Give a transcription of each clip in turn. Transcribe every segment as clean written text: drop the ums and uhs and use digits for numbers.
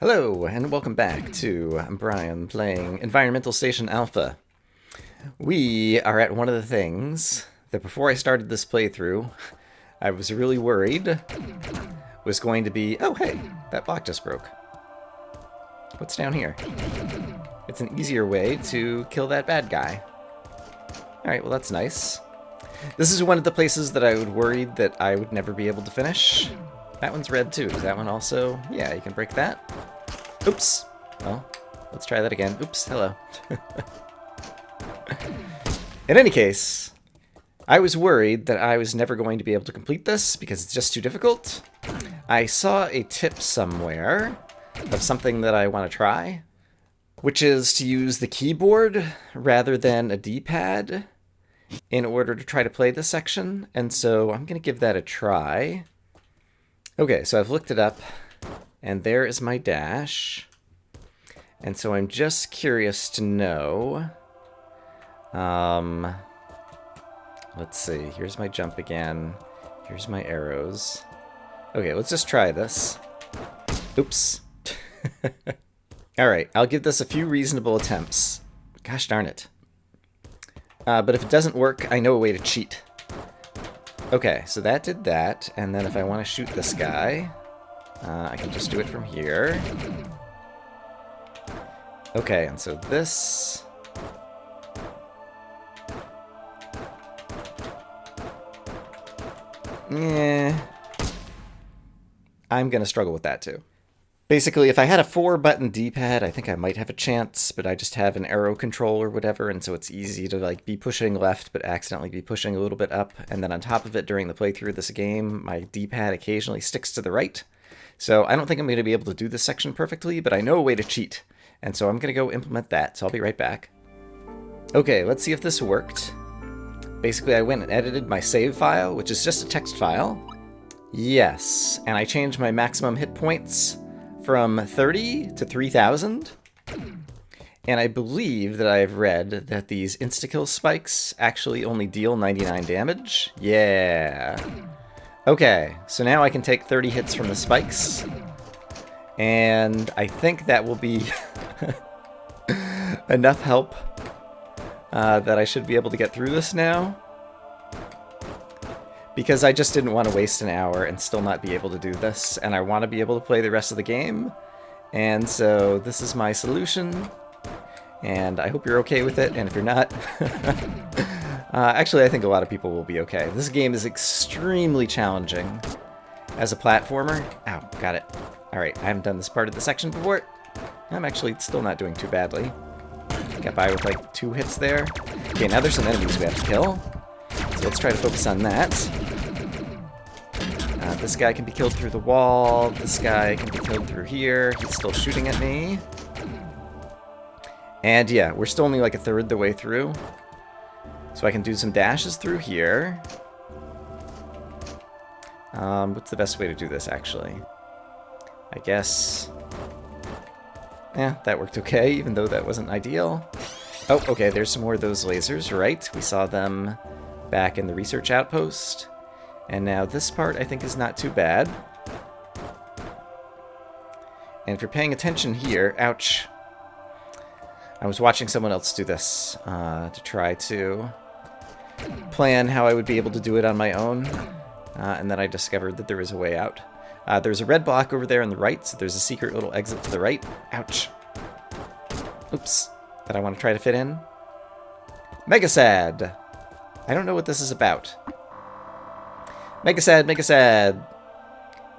Hello, and welcome back to Brian playing Environmental Station Alpha. We are at one of the things that before I started this playthrough, I was really worried was going to be... Oh, hey, that block just broke. What's down here? It's an easier way to kill that bad guy. Alright, well that's nice. This is one of the places that I was worried that I would never be able to finish. That one's red too. Is that one also? Yeah, you can break that. Oops. Well, let's try that again. Oops, hello. In any case, I was worried that I was never going to be able to complete this because it's just too difficult. I saw a tip somewhere of something that I want to try, which is to use the keyboard rather than a D-pad in order to try to play this section, and so I'm going to give that a try. Okay, so I've looked it up, and there is my dash. And so I'm just curious to know... let's see, here's my jump again. Here's my arrows. Okay, let's just try this. Oops. Alright, I'll give this a few reasonable attempts. Gosh darn it. But if it doesn't work, I know a way to cheat. Okay, so that did that, and then if I want to shoot this guy, I can just do it from here. Okay, and so this... Yeah, I'm gonna struggle with that too. Basically, if I had a 4-button D-pad, I think I might have a chance, but I just have an arrow control or whatever, and so it's easy to like be pushing left, but accidentally be pushing a little bit up. And then on top of it, during the playthrough of this game, my D-pad occasionally sticks to the right. So I don't think I'm going to be able to do this section perfectly, but I know a way to cheat. And so I'm going to go implement that, so I'll be right back. Okay, let's see if this worked. Basically, I went and edited my save file, which is just a text file. Yes, and I changed my maximum hit points from 30 to 3,000. And I believe that I've read that these insta-kill spikes actually only deal 99 damage. Yeah. Okay, so now I can take 30 hits from the spikes. And I think that will be enough help that I should be able to get through this now. Because I just didn't want to waste an hour and still not be able to do this, and I want to be able to play the rest of the game. And so this is my solution, and I hope you're okay with it, and if you're not... actually, I think a lot of people will be okay. This game is extremely challenging as a platformer. Ow, got it. Alright, I haven't done this part of the section before. I'm actually still not doing too badly. Got by with like 2 hits there. Okay, now there's some enemies we have to kill. So let's try to focus on that. This guy can be killed through the wall. This guy can be killed through here. He's still shooting at me. And yeah, we're still only like a third the way through. So I can do some dashes through here. What's the best way to do this, actually? I guess... Yeah, that worked okay, even though that wasn't ideal. Oh, okay, there's some more of those lasers, right? We saw them back in the research outpost. And now this part, I think, is not too bad. And if you're paying attention here... Ouch. I was watching someone else do this to try to plan how I would be able to do it on my own. And then I discovered that there was a way out. There's a red block over there on the right, so there's a secret little exit to the right. Ouch. Oops. That I want to try to fit in. Mega sad. I don't know what this is about. Mega sad, mega sad.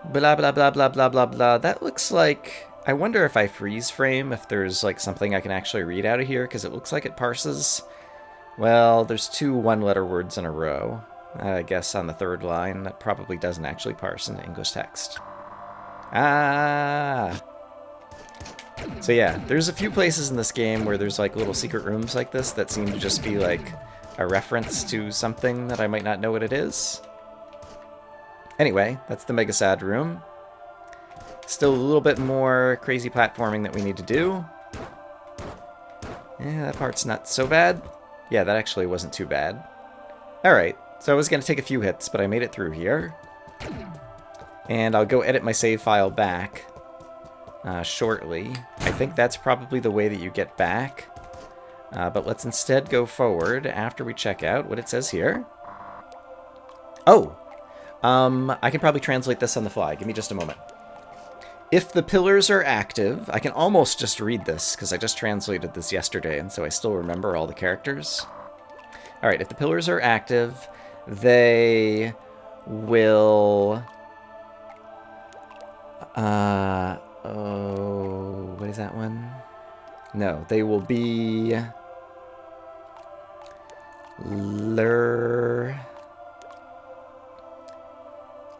Blah, blah, blah, blah, blah, blah, blah. That looks like... I wonder if I freeze frame, if there's like something I can actually read out of here, because it looks like it parses. Well, there's 2 one-letter words in a row. I guess on the 3rd line, that probably doesn't actually parse into English text. Ah! So yeah, there's a few places in this game where there's like little secret rooms like this that seem to just be like a reference to something that I might not know what it is. Anyway, that's the Mega Sad room. Still a little bit more crazy platforming that we need to do. Yeah, that part's not so bad. Yeah, that actually wasn't too bad. Alright, so I was going to take a few hits, but I made it through here. And I'll go edit my save file back. shortly. I think that's probably the way that you get back. But let's instead go forward after we check out what it says here. Oh! I can probably translate this on the fly. Give me just a moment. If the pillars are active, I can almost just read this, because I just translated this yesterday, and so I still remember all the characters. Alright, if the pillars are active, they will... oh, what is that one? No, they will be...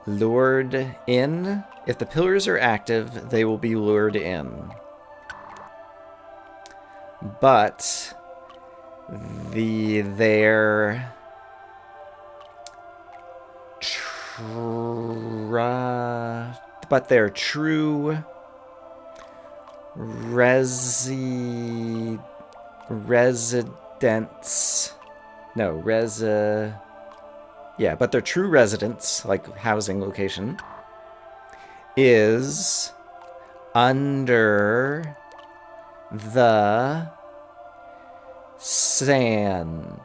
lured in. If the pillars are active, they will be lured in. But their true residents. No, yeah, but their true residence, like housing location, is under the sand.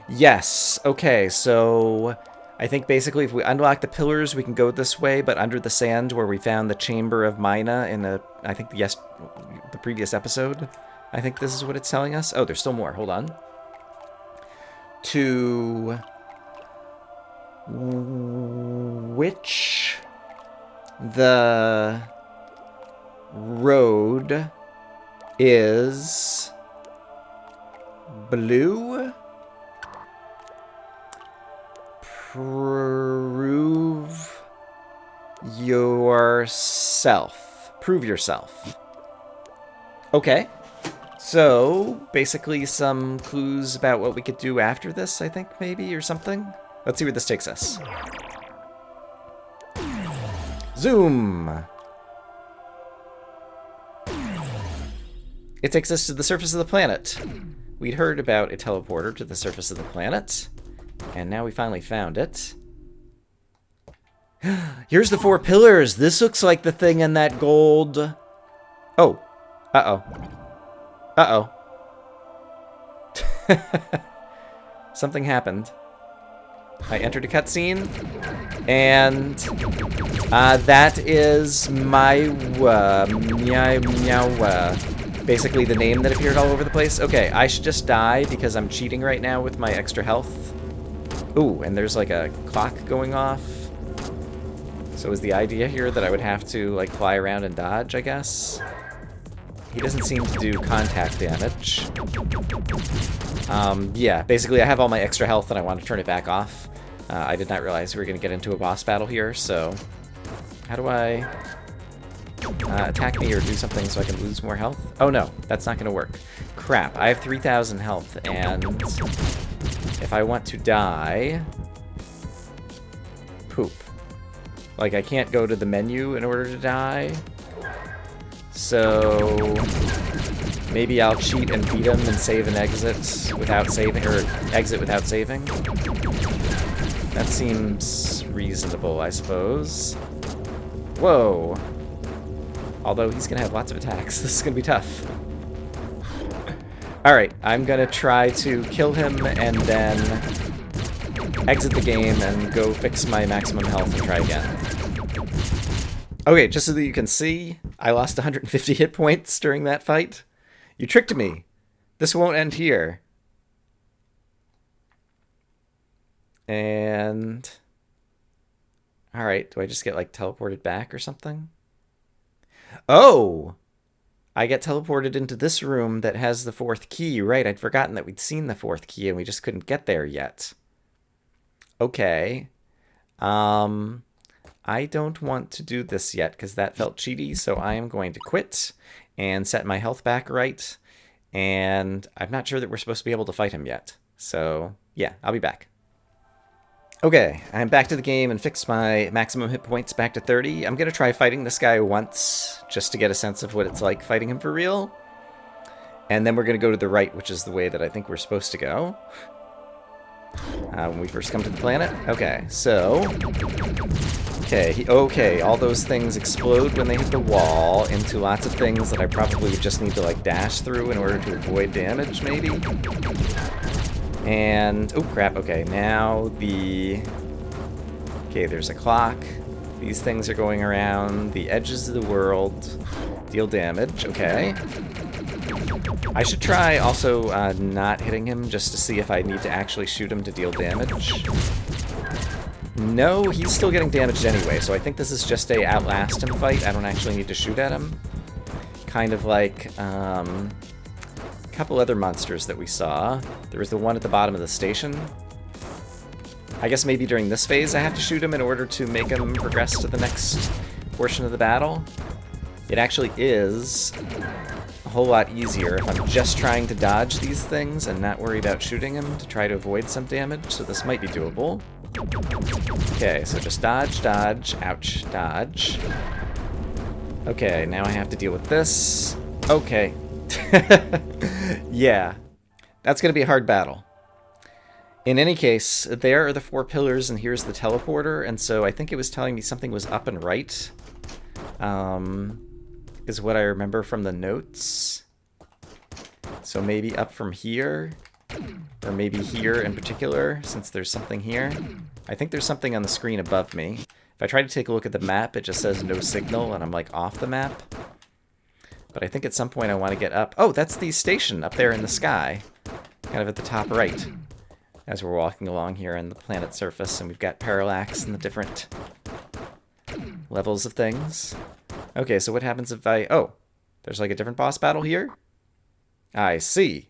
Yes, okay, so I think basically if we unlock the pillars, we can go this way, but under the sand where we found the Chamber of Mina in the previous episode, I think this is what it's telling us. Oh, there's still more. Hold on. To which the road is blue. Prove yourself. Prove yourself. Okay. So, basically some clues about what we could do after this, I think, maybe, or something. Let's see where this takes us. Zoom! It takes us to the surface of the planet. We'd heard about a teleporter to the surface of the planet, and now we finally found it. Here's the 4 pillars. This looks like the thing in that gold... Oh. Uh-oh. Uh-oh. Something happened. I entered a cutscene, and that is my basically the name that appeared all over the place. Okay, I should just die because I'm cheating right now with my extra health. Ooh, and there's like a clock going off. So is the idea here that I would have to like fly around and dodge, I guess? He doesn't seem to do contact damage. Yeah, basically I have all my extra health and I want to turn it back off. I did not realize we were going to get into a boss battle here, so... How do I... attack me or do something so I can lose more health? Oh no, that's not going to work. Crap, I have 3,000 health, and... if I want to die... Poop. Like, I can't go to the menu in order to die. So... maybe I'll cheat and beat him and save and exit without saving, or exit without saving. That seems reasonable, I suppose. Whoa. Although he's gonna have lots of attacks. This is gonna be tough. Alright, I'm gonna try to kill him and then exit the game and go fix my maximum health and try again. Okay, just so that you can see, I lost 150 hit points during that fight. You tricked me. This won't end here. And... alright, do I just get, like, teleported back or something? Oh! I get teleported into this room that has the 4th key. Right, I'd forgotten that we'd seen the 4th key and we just couldn't get there yet. Okay. I don't want to do this yet because that felt cheaty, so I am going to quit and set my health back right. And I'm not sure that we're supposed to be able to fight him yet. So, yeah, I'll be back. Okay, I'm back to the game and fixed my maximum hit points back to 30. I'm going to try fighting this guy once, just to get a sense of what it's like fighting him for real. And then we're going to go to the right, which is the way that I think we're supposed to go. When we first come to the planet. Okay, so... Okay, all those things explode when they hit the wall into lots of things that I probably would just need to, like, dash through in order to avoid damage, maybe? And, oh crap, okay, now the... Okay, there's a clock. These things are going around the edges of the world. Deal damage, okay. I should try also not hitting him just to see if I need to actually shoot him to deal damage. No, he's still getting damaged anyway, so I think this is just a outlast him fight. I don't actually need to shoot at him. Kind of like a couple other monsters that we saw. There was the one at the bottom of the station. I guess maybe during this phase I have to shoot him in order to make him progress to the next portion of the battle. It actually is a whole lot easier if I'm just trying to dodge these things and not worry about shooting him to try to avoid some damage, so this might be doable. Okay, so just dodge, dodge, ouch, dodge. Okay, now I have to deal with this. Okay. Yeah, that's going to be a hard battle. In any case, there are the 4 pillars, and here's the teleporter, and so I think it was telling me something was up and right, is what I remember from the notes. So maybe up from here, or maybe here in particular, since there's something here. I think there's something on the screen above me. If I try to take a look at the map, it just says no signal, and I'm like off the map. But I think at some point I want to get up. Oh, that's the station up there in the sky, kind of at the top right, as we're walking along here on the planet's surface, and we've got parallax and the different levels of things. Okay, so what happens if I... Oh, there's like a different boss battle here? I see.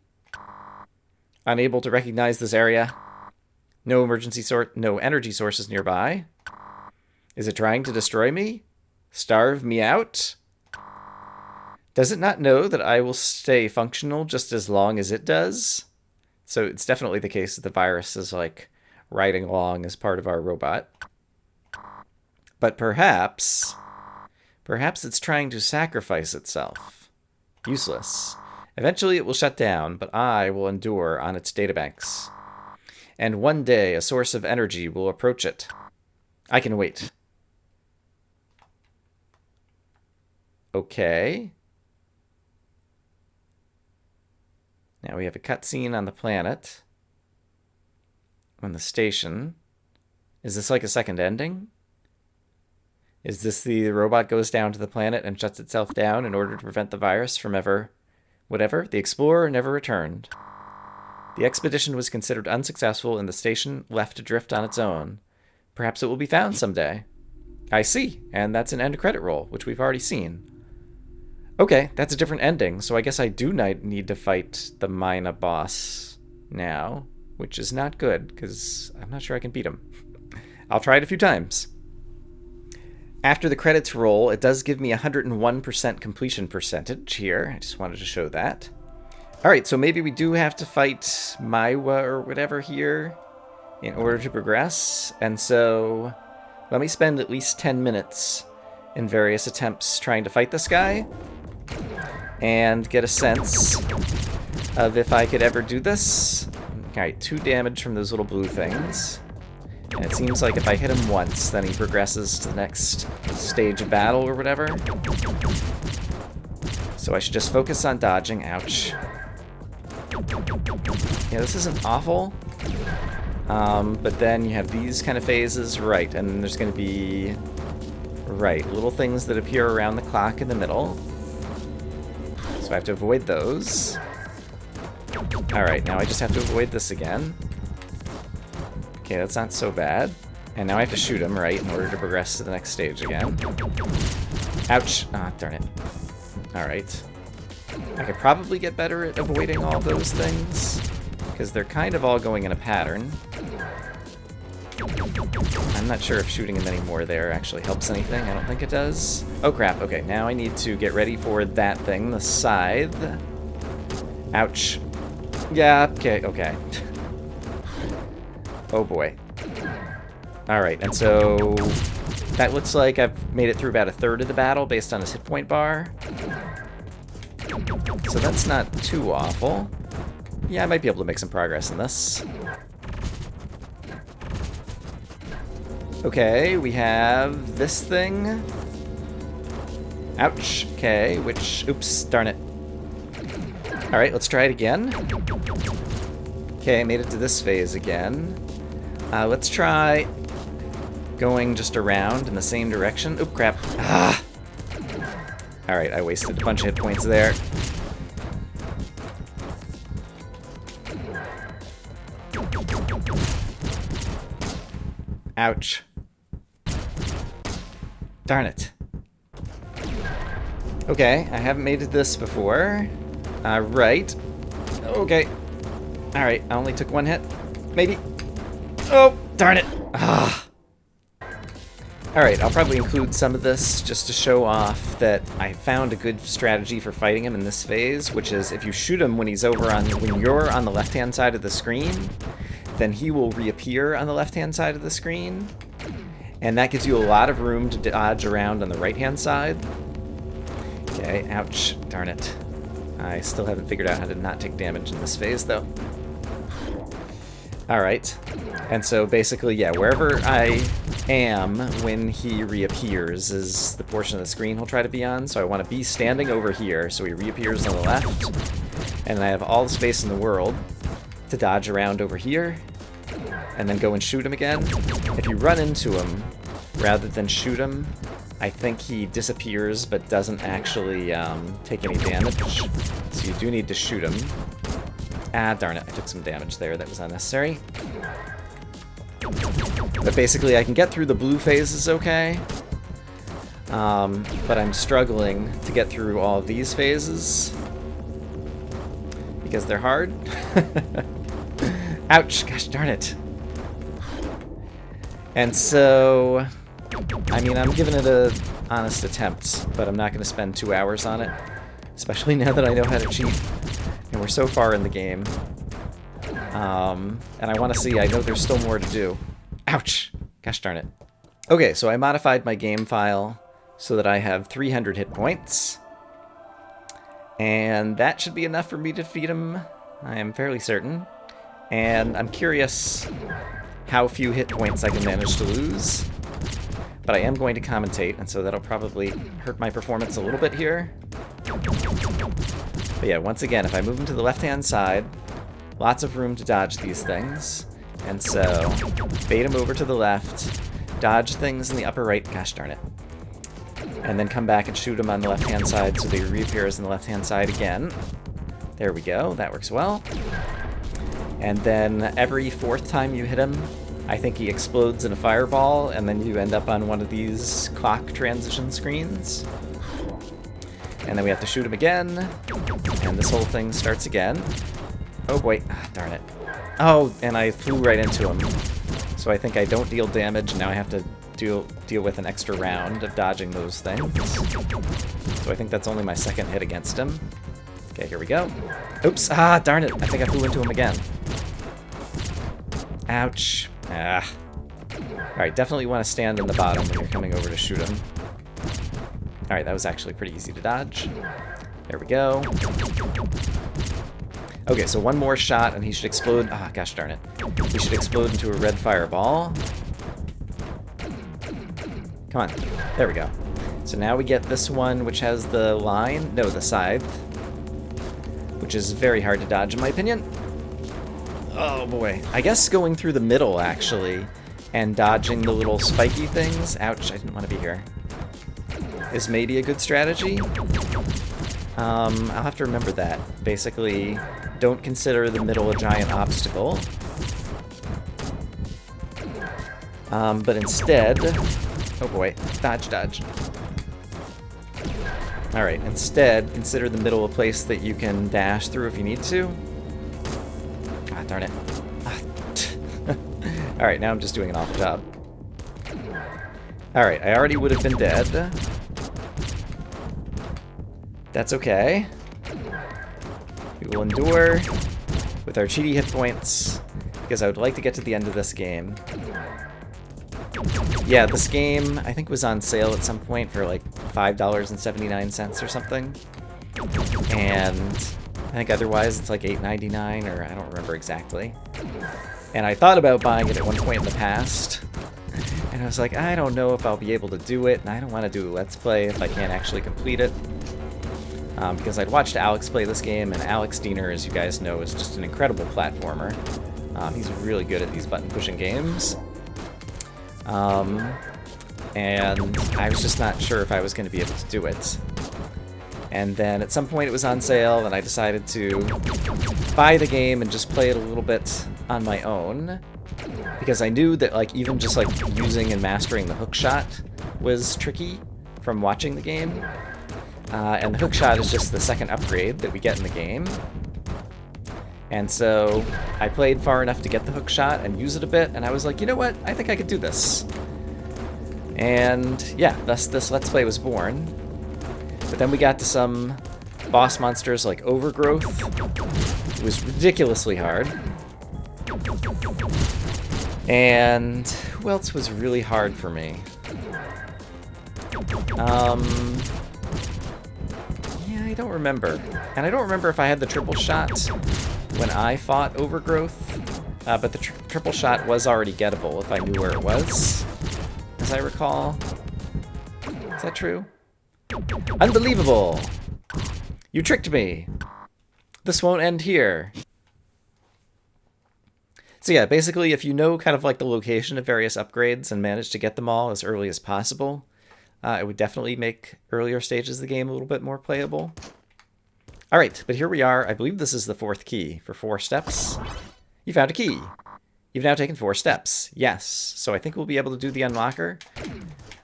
Unable to recognize this area. No no energy sources nearby. Is it trying to destroy me? Starve me out? Does it not know that I will stay functional just as long as it does? So it's definitely the case that the virus is, like, riding along as part of our robot. But perhaps it's trying to sacrifice itself. Useless. Eventually it will shut down, but I will endure on its databanks. And one day a source of energy will approach it. I can wait. Okay. Now we have a cutscene on the planet. On the station. Is this like a second ending? Is this the robot goes down to the planet and shuts itself down in order to prevent the virus from ever... Whatever? The explorer never returned. The expedition was considered unsuccessful and the station left adrift on its own. Perhaps it will be found someday. I see, and that's an end credit roll, which we've already seen. Okay, that's a different ending, so I guess I do need to fight the Mina boss now, which is not good, because I'm not sure I can beat him. I'll try it a few times. After the credits roll, it does give me 101% completion percentage here. I just wanted to show that. Alright, so maybe we do have to fight Maiwa or whatever here in order to progress. And so let me spend at least 10 minutes in various attempts trying to fight this guy and get a sense of if I could ever do this. Alright, 2 damage from those little blue things. And it seems like if I hit him once, then he progresses to the next stage of battle or whatever. So I should just focus on dodging. Ouch. Yeah, this isn't awful. But then you have these kind of phases, right, and then there's going to be, right, little things that appear around the clock in the middle. So I have to avoid those. Alright, now I just have to avoid this again. Okay, that's not so bad. And now I have to shoot him, right, in order to progress to the next stage again. Ouch. Ah, darn it. Alright. I could probably get better at avoiding all those things, because they're kind of all going in a pattern. I'm not sure if shooting him anymore there actually helps anything. I don't think it does. Oh crap, okay, now I need to get ready for that thing, the scythe. Ouch. Yeah, okay. Oh boy. Alright, and so that looks like I've made it through about 1/3 of the battle based on his hit point bar. So that's not too awful. Yeah, I might be able to make some progress in this. Okay, we have this thing. Ouch. Okay, which... Oops, darn it. Alright, let's try it again. Okay, I made it to this phase again. Let's try going just around in the same direction. Oop, crap. Ah! Alright, I wasted a bunch of hit points there. Ouch. Darn it. Okay, I haven't made it this before. Right. Okay. Alright, I only took one hit. Maybe. Oh, darn it. Ah. Alright, I'll probably include some of this just to show off that I found a good strategy for fighting him in this phase, which is if you shoot him when you're on the left-hand side of the screen, then he will reappear on the left-hand side of the screen. And that gives you a lot of room to dodge around on the right-hand side. Okay, ouch. Darn it. I still haven't figured out how to not take damage in this phase, though. Alright. And so basically, yeah, wherever I am when he reappears is the portion of the screen he'll try to be on. So I want to be standing over here so he reappears on the left. And I have all the space in the world to dodge around over here. And then go and shoot him again. If you run into him, rather than shoot him, I think he disappears but doesn't actually take any damage. So you do need to shoot him. Ah, darn it, I took some damage there that was unnecessary. But basically I can get through the blue phases okay. But I'm struggling to get through all of these phases. Because they're hard. Ouch, gosh darn it. And so, I mean, I'm giving it an honest attempt, but I'm not going to spend 2 hours on it. Especially now that I know how to cheat. And we're so far in the game. And I want to see, I know there's still more to do. Ouch! Gosh darn it. Okay, so I modified my game file so that I have 300 hit points. And that should be enough for me to defeat him, I am fairly certain. And I'm curious how few hit points I can manage to lose. But I am going to commentate, and so that'll probably hurt my performance a little bit here. But yeah, once again, if I move him to the left-hand side, lots of room to dodge these things. And so, bait him over to the left, dodge things in the upper right, gosh darn it. And then come back and shoot him on the left-hand side so that he reappears on the left-hand side again. There we go, that works well. And then every fourth time you hit him, I think he explodes in a fireball, and then you end up on one of these clock transition screens. And then we have to shoot him again, and this whole thing starts again. Oh boy, ah, darn it. Oh, and I flew right into him. So I think I don't deal damage, and now I have to deal with an extra round of dodging those things. So I think that's only my second hit against him. Okay, here we go. Oops, ah, darn it, I think I flew into him again. Ouch. Ah. Alright, definitely want to stand in the bottom when you're coming over to shoot him. Alright, that was actually pretty easy to dodge. There we go. Okay, so one more shot and he should explode. Ah, gosh darn it. He should explode into a red fireball. Come on. There we go. So now we get this one, which has the line. No, the scythe. Which is very hard to dodge, in my opinion. Oh boy. I guess going through the middle, actually, and dodging the little spiky things. Ouch, I didn't want to be here. Is maybe a good strategy. I'll have to remember that. Basically, don't consider the middle a giant obstacle. But instead... Oh boy, dodge, dodge. Alright, instead, consider the middle a place that you can dash through if you need to. Ah, darn it. Ah. Alright, now I'm just doing an awful job. Alright, I already would have been dead. That's okay. We will endure with our cheaty hit points, because I would like to get to the end of this game. Yeah, this game, I think, was on sale at some point for like $5.79 or something. And I think otherwise it's like $8.99, or I don't remember exactly. And I thought about buying it at one point in the past. And I was like, I don't know if I'll be able to do it, and I don't want to do a Let's Play if I can't actually complete it. Because I'd watched Alex play this game, and Alex Diener, as you guys know, is just an incredible platformer. He's really good at these button-pushing games. And I was just not sure if I was going to be able to do it. And then at some point it was on sale, and I decided to buy the game and just play it a little bit on my own. Because I knew that, like, even just, like, using and mastering the hookshot was tricky from watching the game. And the hookshot is just the second upgrade that we get in the game. And so I played far enough to get the hookshot and use it a bit, and I was like, you know what? I think I could do this. And yeah, thus this Let's Play was born. But then we got to some boss monsters like Overgrowth. It was ridiculously hard. And who else was really hard for me? Yeah, I don't remember. And I don't remember if I had the triple shot when I fought Overgrowth. But the triple shot was already gettable if I knew where it was, as I recall. Is that true? Unbelievable! You tricked me! This won't end here. So yeah, basically, if you know kind of like the location of various upgrades and manage to get them all as early as possible, it would definitely make earlier stages of the game a little bit more playable. Alright, but here we are. I believe this is the 4th key for 4 steps. You found a key. You've now taken 4 steps. Yes. So I think we'll be able to do the unlocker.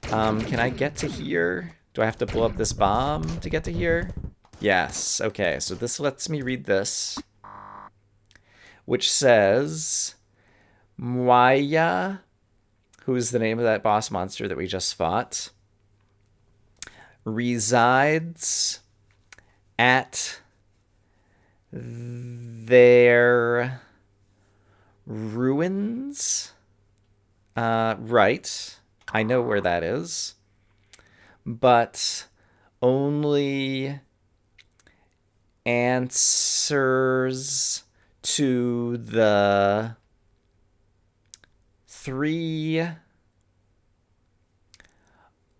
Can I get to here? Do I have to blow up this bomb to get to here? Yes. Okay, so this lets me read this, which says Mwaya, who is the name of that boss monster that we just fought, resides at their ruins. Right. I know where that is. But only answers to the 3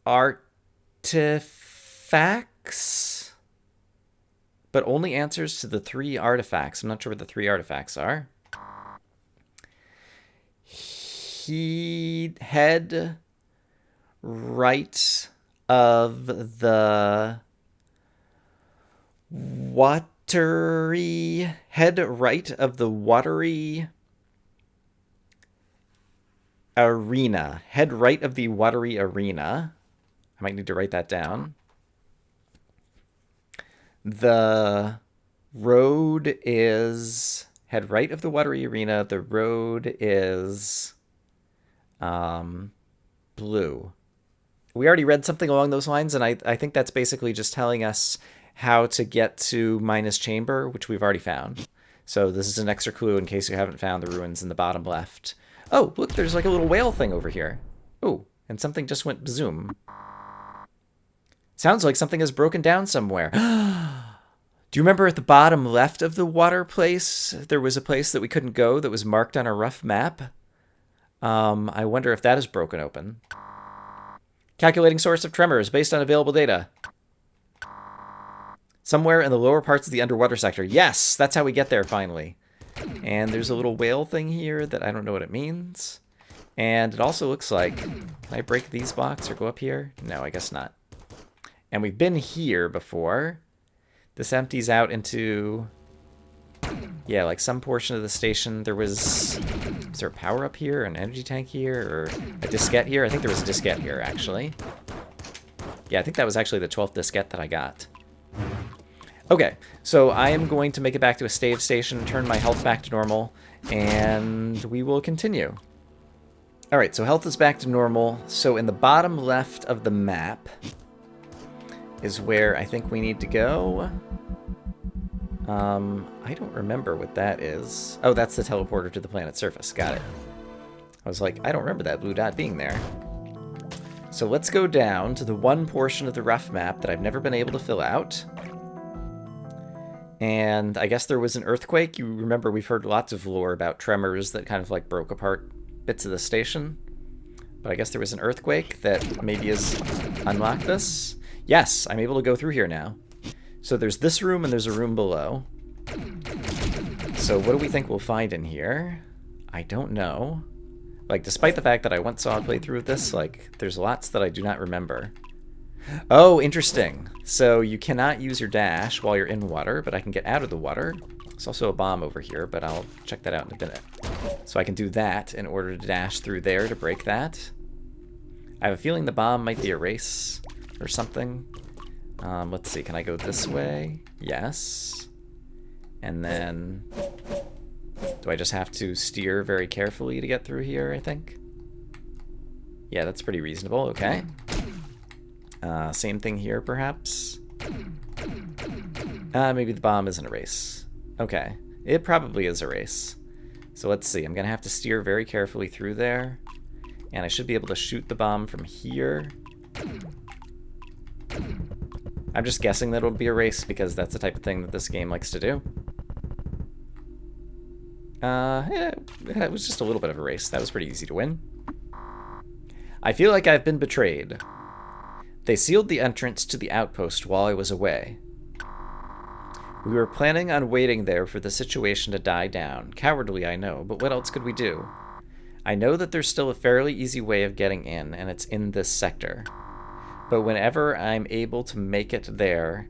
artifacts. But only answers to the 3 artifacts. I'm not sure what the 3 artifacts are. Head right of the watery arena. Head right of the watery arena. I might need to write that down. The road is head right of the watery arena. The road is blue. We already read something along those lines, and I think that's basically just telling us how to get to Mina's chamber, which we've already found. So this is an extra clue in case you haven't found the ruins in the bottom left. Oh, look, there's like a little whale thing over here. Oh, and something just went zoom. Sounds like something has broken down somewhere. Do you remember at the bottom left of the water place, there was a place that we couldn't go that was marked on a rough map? I wonder if that is broken open. Calculating source of tremors based on available data. Somewhere in the lower parts of the underwater sector. Yes, that's how we get there finally. And there's a little whale thing here that I don't know what it means. And it also looks like... Can I break these blocks or go up here? No, I guess not. And we've been here before. This empties out into... Yeah, like some portion of the station. There was... Is there a power up here, an energy tank here, or a diskette here? I think there was a diskette here, actually. Yeah, I think that was actually the 12th diskette that I got. Okay, so I am going to make it back to a save station, turn my health back to normal, and we will continue. Alright, so health is back to normal. So in the bottom left of the map is where I think we need to go. I don't remember what that is. Oh, that's the teleporter to the planet's surface. Got it. I was like, I don't remember that blue dot being there. So let's go down to the one portion of the rough map that I've never been able to fill out. And I guess there was an earthquake. You remember we've heard lots of lore about tremors that kind of like broke apart bits of the station. But I guess there was an earthquake that maybe has unlocked this. Yes, I'm able to go through here now. So there's this room and there's a room below. So what do we think we'll find in here? I don't know. Like, despite the fact that I once saw a playthrough of this, like, there's lots that I do not remember. Oh, interesting. So you cannot use your dash while you're in water, but I can get out of the water. There's also a bomb over here, but I'll check that out in a minute. So I can do that in order to dash through there to break that. I have a feeling the bomb might be a race or something. Let's see, can I go this way? Yes. And then... do I just have to steer very carefully to get through here, I think? Yeah, that's pretty reasonable. Okay. Same thing here, perhaps? Maybe the bomb isn't a race. Okay. It probably is a race. So let's see. I'm going to have to steer very carefully through there. And I should be able to shoot the bomb from here. I'm just guessing that it'll be a race because that's the type of thing that this game likes to do. Yeah, it was just a little bit of a race. That was pretty easy to win. I feel like I've been betrayed. They sealed the entrance to the outpost while I was away. We were planning on waiting there for the situation to die down. Cowardly, I know, but what else could we do? I know that there's still a fairly easy way of getting in, and it's in this sector. But whenever I'm able to make it there...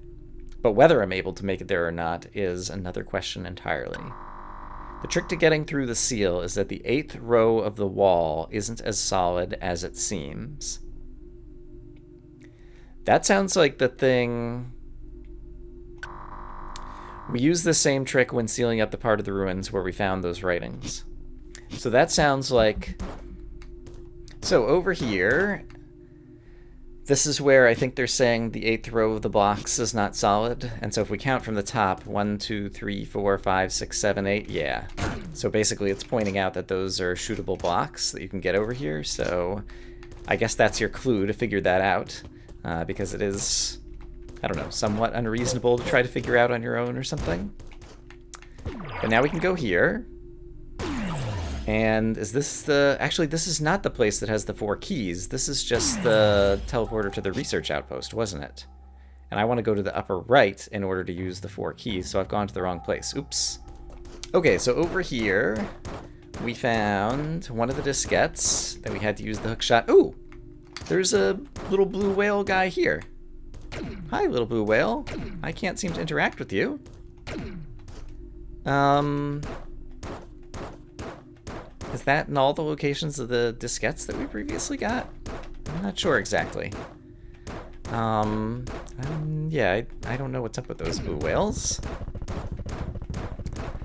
but whether I'm able to make it there or not is another question entirely. The trick to getting through the seal is that the 8th row of the wall isn't as solid as it seems. That sounds like the thing... we used the same trick when sealing up the part of the ruins where we found those writings. So that sounds like... so over here... this is where I think they're saying the 8th row of the blocks is not solid. And so if we count from the top, 1, 2, 3, 4, 5, 6, 7, 8, yeah. So basically it's pointing out that those are shootable blocks that you can get over here. So I guess that's your clue to figure that out. Because it is, I don't know, somewhat unreasonable to try to figure out on your own or something. But now we can go here. And is this the... actually, this is not the place that has the 4 keys. This is just the teleporter to the research outpost, wasn't it? And I want to go to the upper right in order to use the 4 keys, so I've gone to the wrong place. Oops. Okay, so over here, we found one of the diskettes that we had to use the hookshot. Ooh! There's a little blue whale guy here. Hi, little blue whale. I can't seem to interact with you. Is that in all the locations of the diskettes that we previously got? I'm not sure exactly. Yeah, I don't know what's up with those blue whales.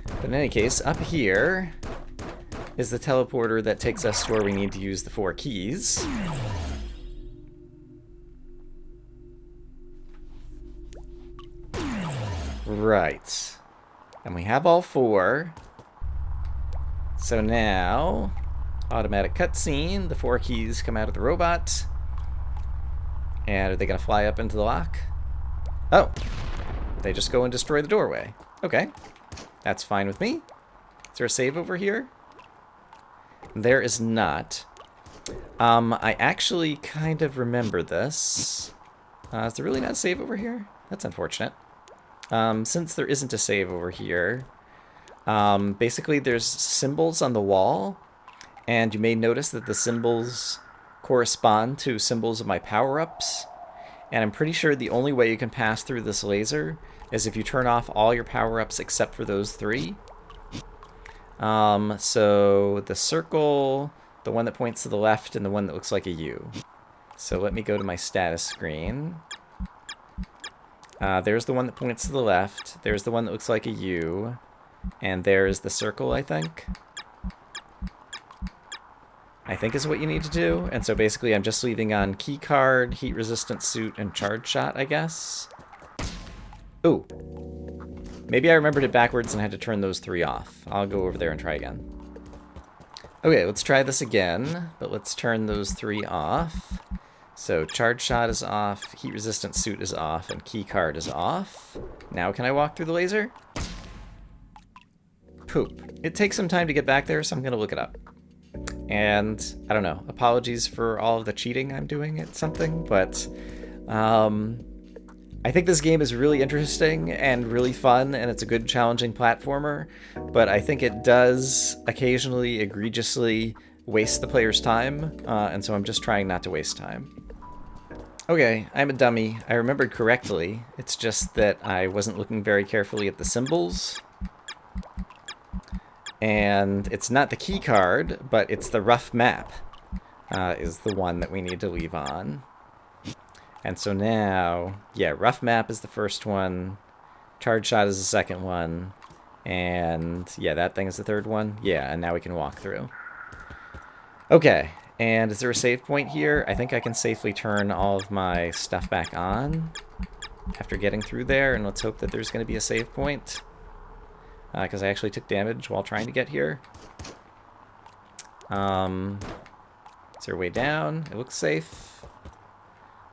But in any case, up here is the teleporter that takes us to where we need to use the 4 keys. Right. And we have all 4. So now, automatic cutscene, the 4 keys come out of the robot. And are they going to fly up into the lock? Oh, they just go and destroy the doorway. Okay, that's fine with me. Is there a save over here? There is not. I actually kind of remember this. Is there really not a save over here? That's unfortunate. Since there isn't a save over here, basically there's symbols on the wall, and you may notice that the symbols correspond to symbols of my power-ups, and I'm pretty sure the only way you can pass through this laser is if you turn off all your power-ups except for those 3. So the circle, the one that points to the left, and the one that looks like a U. So let me go to my status screen. There's the one that points to the left, there's the one that looks like a U, and there's the circle, I think is what you need to do. And so basically I'm just leaving on key card, heat resistant suit, and charge shot, I guess. Ooh. Maybe I remembered it backwards and had to turn those 3 off. I'll go over there and try again. Okay, let's try this again, but let's turn those 3 off. So charge shot is off, heat resistant suit is off, and key card is off. Now can I walk through the laser? Poop. It takes some time to get back there, so I'm going to look it up. And I don't know, apologies for all of the cheating I'm doing at something, but I think this game is really interesting and really fun, and it's a good challenging platformer, but I think it does occasionally egregiously waste the player's time, and so I'm just trying not to waste time. Okay, I'm a dummy. I remembered correctly. It's just that I wasn't looking very carefully at the symbols. And it's not the key card, but it's the rough map is the one that we need to leave on. And so now, yeah, rough map is the first one. Charge shot is the second one. And yeah, that thing is the third one. Yeah, and now we can walk through. Okay. And is there a save point here? I think I can safely turn all of my stuff back on after getting through there, and let's hope that there's going to be a save point, because I actually took damage while trying to get here. Is there a way down? It looks safe.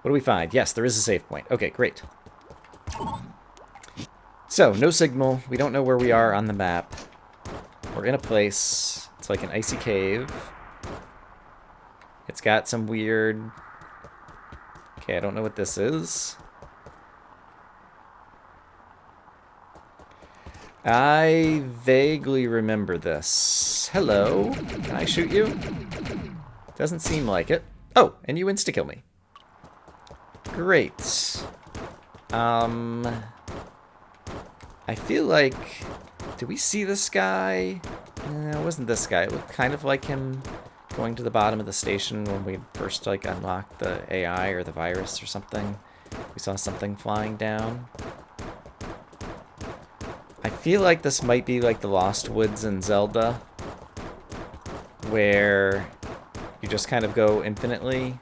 What do we find? Yes, there is a save point. Okay, great. So, no signal. We don't know where we are on the map. We're in a place. It's like an icy cave. It's got some weird... Okay, I don't know what this is. I vaguely remember this. Hello? Can I shoot you? Doesn't seem like it. Oh, and you insta-kill me. Great. I feel like... Did we see this guy? No, it wasn't this guy. It looked kind of like him going to the bottom of the station when we first like unlocked the AI or the virus or something. We saw something flying down. I feel like this might be like the Lost Woods in Zelda, where you just kind of go infinitely,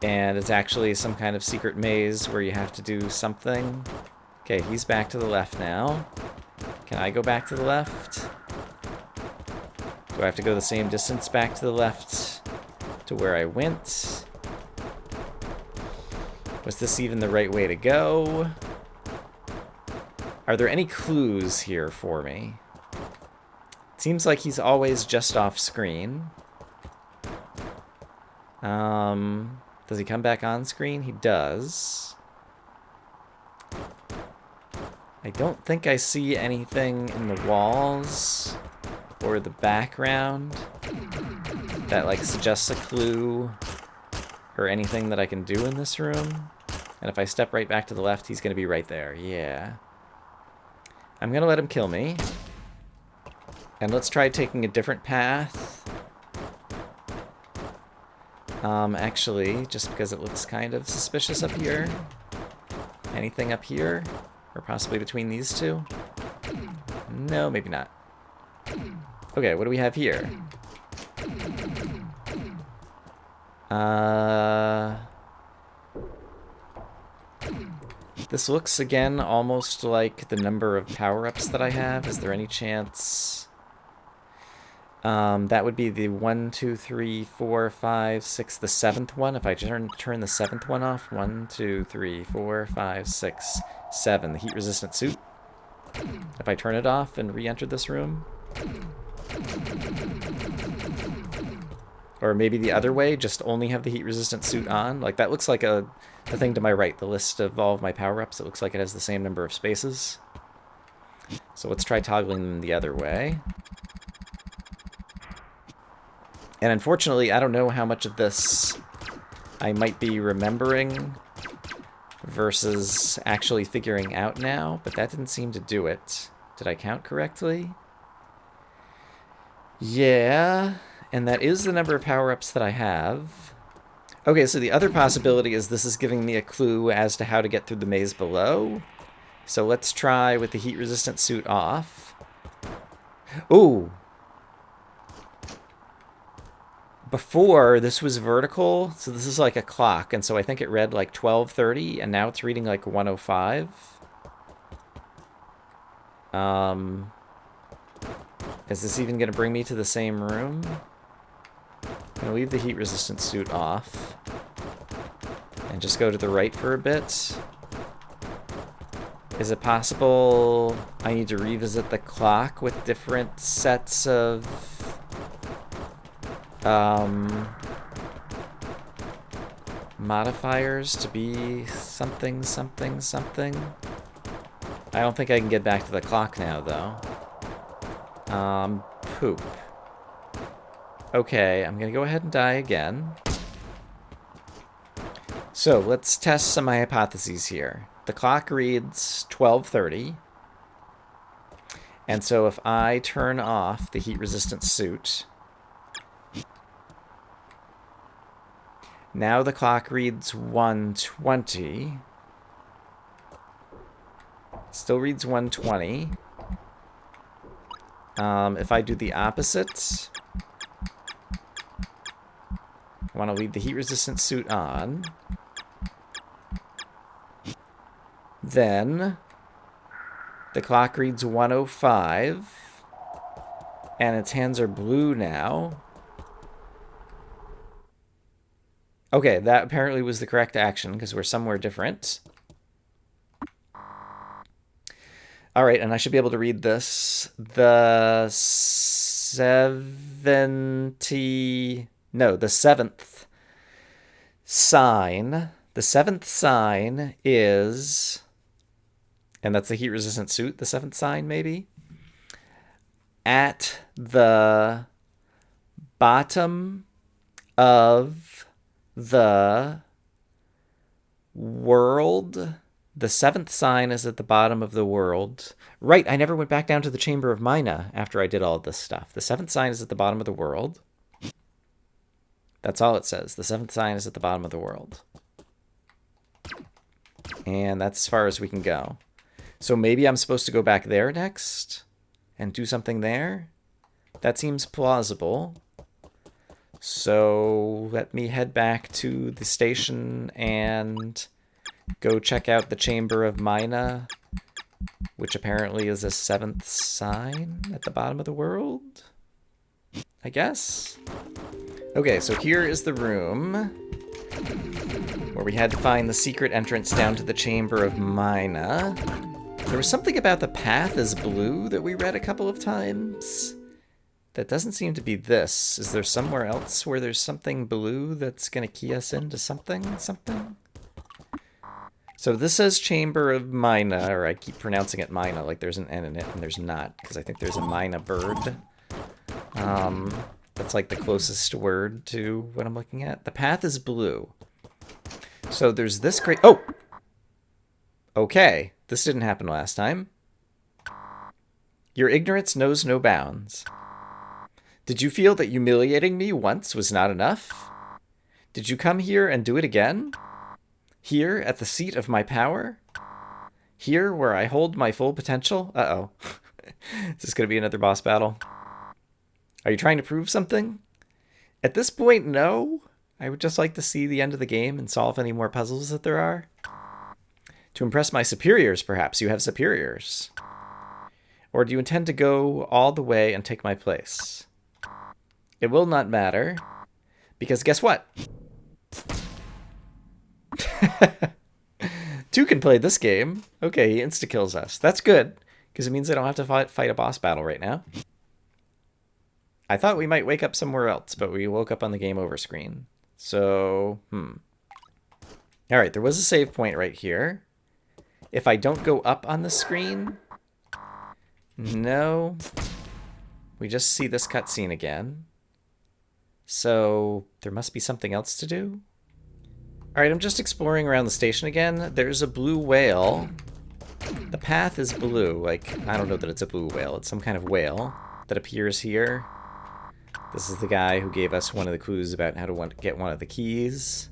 and it's actually some kind of secret maze where you have to do something. Okay, he's back to the left now. Can I go back to the left? Do I have to go the same distance back to the left to where I went? Was this even the right way to go? Are there any clues here for me? It seems like he's always just off screen. Does he come back on screen? He does. I don't think I see anything in the walls or the background that like suggests a clue or anything that I can do in this room. And if I step right back to the left, he's gonna be right there. Yeah. I'm gonna let him kill me. And let's try taking a different path. Actually, just because it looks kind of suspicious up here. Anything up here? Or possibly between these two? No, maybe not. Okay, what do we have here? This looks, again, almost like the number of power-ups that I have. Is there any chance... that would be the 1, 2, 3, 4, 5, 6, the 7th one. If I turn the 7th one off, 1, 2, 3, 4, 5, 6, 7. The heat-resistant suit. If I turn it off and re-enter this room. Or maybe the other way, just only have the heat-resistant suit on. Like, that looks like the thing to my right, the list of all of my power-ups. It looks like it has the same number of spaces. So let's try toggling them the other way. And unfortunately, I don't know how much of this I might be remembering versus actually figuring out now, but that didn't seem to do it. Did I count correctly? Yeah, and that is the number of power-ups that I have. Okay, so the other possibility is this is giving me a clue as to how to get through the maze below. So let's try with the heat-resistant suit off. Ooh! Before, this was vertical, so this is like a clock, and so I think it read like 12:30, and now it's reading like 1:05. Is this even going to bring me to the same room? I'm going to leave the heat-resistant suit off. And just go to the right for a bit. Is it possible I need to revisit the clock with different sets of Modifiers to be something, something, something. I don't think I can get back to the clock now, though. Poop. Okay, I'm gonna go ahead and die again. So, let's test some of my hypotheses here. The clock reads 12:30. And so if I turn off the heat-resistant suit, now the clock reads 1:20. Still reads 1:20. If I do the opposite, I want to leave the heat-resistant suit on. Then the clock reads 1:05, and its hands are blue now. Okay, that apparently was the correct action because we're somewhere different. All right, and I should be able to read this. The seventh sign. The seventh sign is, and that's the heat-resistant suit, the seventh sign, maybe? At the bottom of the world. The seventh sign is at the bottom of the world. Right, I never went back down to the Chamber of Mina after I did all of this stuff. The seventh sign is at the bottom of the world. That's all it says. The seventh sign is at the bottom of the world. And that's as far as we can go. So maybe I'm supposed to go back there next and do something there? That seems plausible. So let me head back to the station and go check out the Chamber of Mina, which apparently is a seventh sign at the bottom of the world, I guess. Okay, so here is the room where we had to find the secret entrance down to the Chamber of Mina. There was something about the path is blue that we read a couple of times. That doesn't seem to be this. Is there somewhere else where there's something blue that's going to key us into something? So this says Chamber of Mina, or I keep pronouncing it Mina like there's an N in it, and there's not, because I think there's a Mina bird. That's like the closest word to what I'm looking at. The path is blue. So there's this great... Oh! Okay, this didn't happen last time. Your ignorance knows no bounds. Did you feel that humiliating me once was not enough? Did you come here and do it again? Here, at the seat of my power? Here, where I hold my full potential? Uh-oh. Is this going to be another boss battle? Are you trying to prove something? At this point, no. I would just like to see the end of the game and solve any more puzzles that there are. To impress my superiors, perhaps. You have superiors. Or do you intend to go all the way and take my place? It will not matter. Because guess what? Two can play this game. Okay, he insta-kills us. That's good, because it means I don't have to fight a boss battle right now. I thought we might wake up somewhere else, but we woke up on the game over screen. So, Alright, there was a save point right here. If I don't go up on the screen... No. We just see this cutscene again. So, there must be something else to do? Alright, I'm just exploring around the station again. There's a blue whale. The path is blue. Like, I don't know that it's a blue whale. It's some kind of whale that appears here. This is the guy who gave us one of the clues about how to get one of the keys.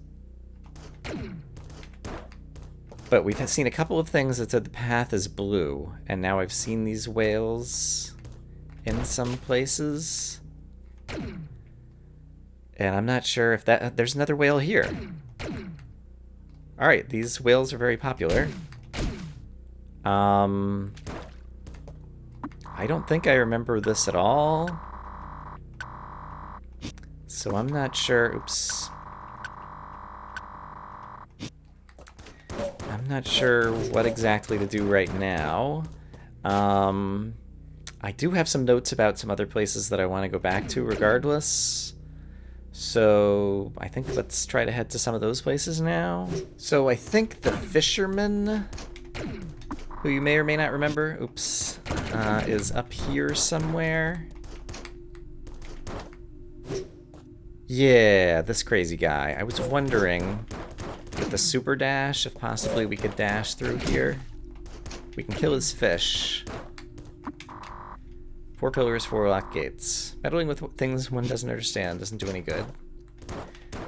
But we've seen a couple of things that said the path is blue. And now I've seen these whales in some places. And I'm not sure if that... There's another whale here. Alright, these whales are very popular. I don't think I remember this at all. So I'm not sure... Oops. I'm not sure what exactly to do right now. I do have some notes about some other places that I want to go back to regardless. So I think let's try to head to some of those places now. So I think the fisherman, who you may or may not remember, oops, is up here somewhere. Yeah, this crazy guy. I was wondering, with the super dash, if possibly we could dash through here. We can kill his fish. 4 pillars, 4 locked gates. Meddling with things one doesn't understand doesn't do any good.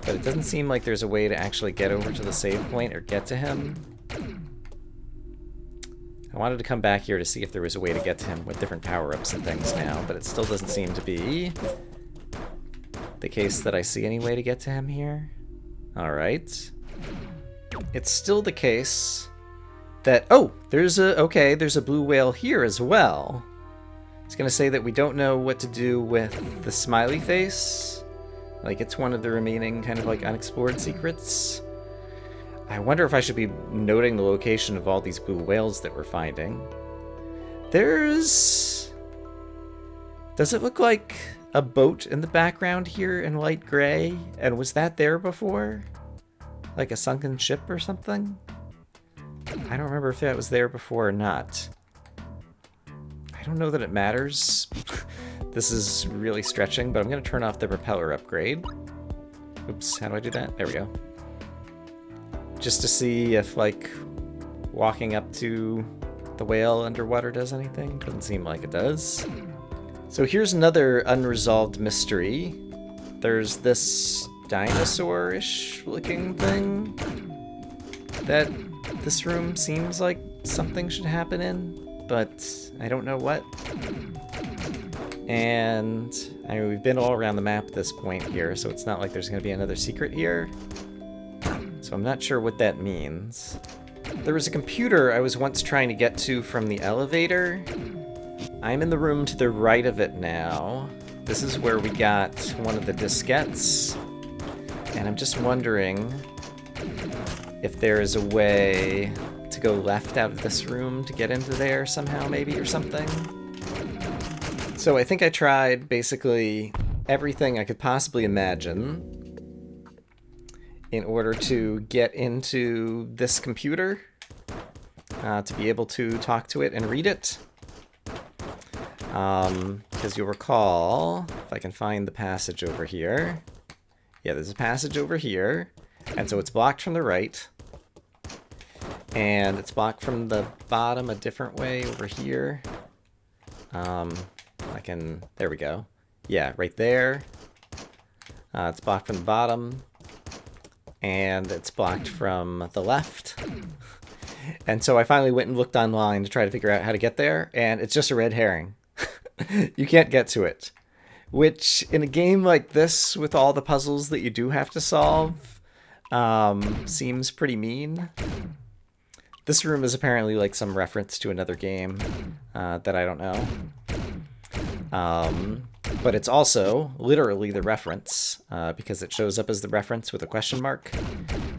But it doesn't seem like there's a way to actually get over to the save point or get to him. I wanted to come back here to see if there was a way to get to him with different power-ups and things now, but it still doesn't seem to be the case that I see any way to get to him here. Alright. It's still the case that... Oh! There's a blue whale here as well. It's gonna say that we don't know what to do with the smiley face. Like, it's one of the remaining kind of like unexplored secrets. I wonder if I should be noting the location of all these blue whales that we're finding. There's... Does it look like a boat in the background here in light gray? And was that there before? Like a sunken ship or something? I don't remember if that was there before or not. I don't know that it matters. This is really stretching, but I'm going to turn off the propeller upgrade. Oops, how do I do that? There we go. Just to see if, like, walking up to the whale underwater does anything. Doesn't seem like it does. So here's another unresolved mystery. There's this dinosaur-ish looking thing that this room seems like something should happen in, but I don't know what. And I mean, we've been all around the map at this point here, so it's not like there's going to be another secret here. So I'm not sure what that means. There was a computer I was once trying to get to from the elevator. I'm in the room to the right of it now. This is where we got one of the diskettes. And I'm just wondering if there is a way to go left out of this room to get into there somehow, maybe, or something. So I think I tried basically everything I could possibly imagine in order to get into this computer, to be able to talk to it and read it. Because you'll recall, if I can find the passage over here. Yeah, there's a passage over here, and so it's blocked from the right. And it's blocked from the bottom a different way over here. There we go. Yeah, right there. It's blocked from the bottom. And it's blocked from the left. And so I finally went and looked online to try to figure out how to get there, and it's just a red herring. You can't get to it. Which, in a game like this, with all the puzzles that you do have to solve, seems pretty mean. This room is apparently like some reference to another game that I don't know. But it's also literally the reference, because it shows up as the reference with a question mark.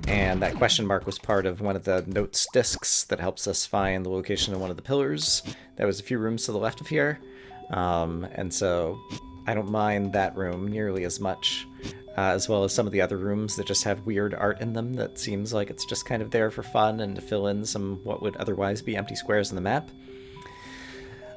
And that question mark was part of one of the notes discs that helps us find the location of one of the pillars. That was a few rooms to the left of here. And so I don't mind that room nearly as much, as well as some of the other rooms that just have weird art in them that seems like it's just kind of there for fun and to fill in some what would otherwise be empty squares in the map.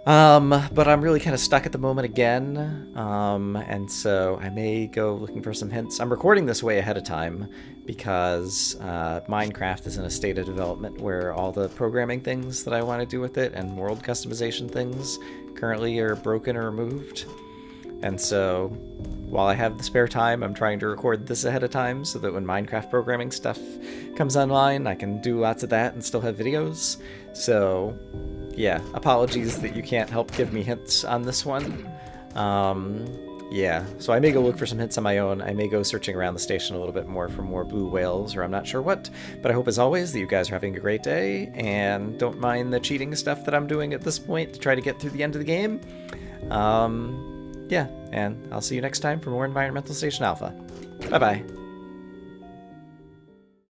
But I'm really kind of stuck at the moment again, and so I may go looking for some hints. I'm recording this way ahead of time because Minecraft is in a state of development where all the programming things that I want to do with it and world customization things currently are broken or removed. And so while I have the spare time, I'm trying to record this ahead of time so that when Minecraft programming stuff comes online, I can do lots of that and still have videos. So yeah, apologies that you can't help give me hints on this one. Yeah, so I may go look for some hints on my own. I may go searching around the station a little bit more for more blue whales, or I'm not sure what. But I hope, as always, that you guys are having a great day, and don't mind the cheating stuff that I'm doing at this point to try to get through the end of the game. Yeah, and I'll see you next time for more Environmental Station Alpha. Bye-bye.